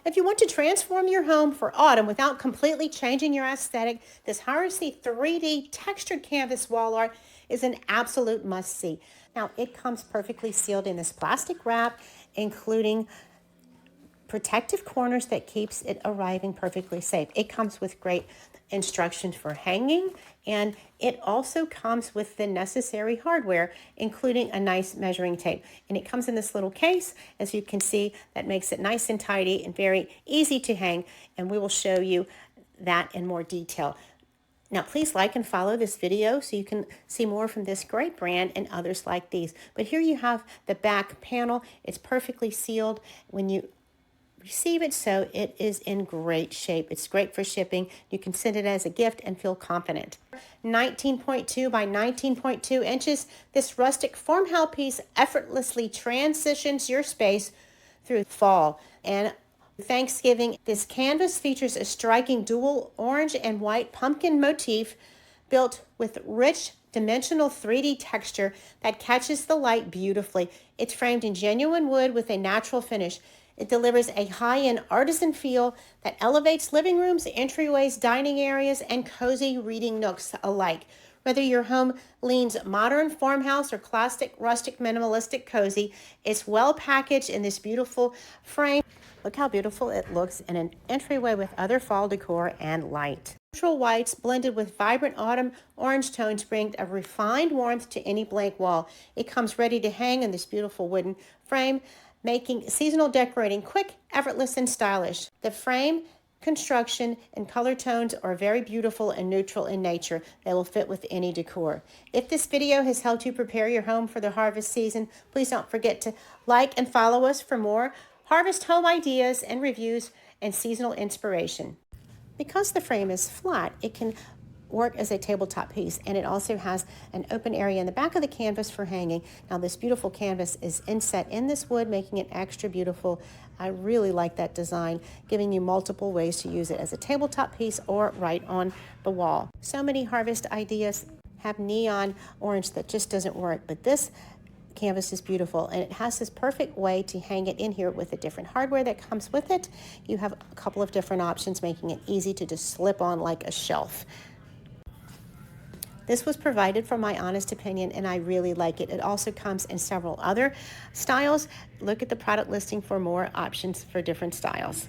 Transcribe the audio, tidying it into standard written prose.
If you want to transform your home for autumn without completely changing your aesthetic, this Haracye 3D textured canvas wall art is an absolute must-see. Now, it comes perfectly sealed in this plastic wrap, including protective corners that keeps it arriving perfectly safe. It comes with great instructions for hanging, and it also comes with the necessary hardware, including a nice measuring tape. And it comes in this little case, as you can see, that makes it nice and tidy and very easy to hang, and we will show you that in more detail. Now, please like and follow this video so you can see more from this great brand and others like these. But here you have the back panel. It's perfectly sealed when you receive it, so it is in great shape. It's great for shipping. You can send it as a gift and feel confident. 19.2 by 19.2 inches, this rustic farmhouse piece effortlessly transitions your space through fall and Thanksgiving. This canvas features a striking dual orange and white pumpkin motif built with rich dimensional 3D texture that catches the light beautifully. It's framed in genuine wood with a natural finish. It delivers a high-end artisan feel that elevates living rooms, entryways, dining areas, and cozy reading nooks alike. Whether your home leans modern farmhouse or classic rustic minimalistic cozy, it's well packaged in this beautiful frame. Look how beautiful it looks in an entryway with other fall decor and light. Neutral whites blended with vibrant autumn orange tones bring a refined warmth to any blank wall. It comes ready to hang in this beautiful wooden frame, making seasonal decorating quick, effortless, and stylish. The frame, construction, and color tones are very beautiful and neutral in nature. They will fit with any decor. If this video has helped you prepare your home for the harvest season, please don't forget to like and follow us for more harvest home ideas and reviews and seasonal inspiration. Because the frame is flat, it can work as a tabletop piece, and it also has an open area in the back of the canvas for hanging. Now, this beautiful canvas is inset in this wood, making it extra beautiful. I really like that design, giving you multiple ways to use it as a tabletop piece or right on the wall. So many harvest ideas have neon orange that just doesn't work, but this canvas is beautiful, and it has this perfect way to hang it in here with the different hardware that comes with it. You have a couple of different options, making it easy to just slip on like a shelf. This was provided from my honest opinion, and I really like it. It also comes in several other styles. Look at the product listing for more options for different styles.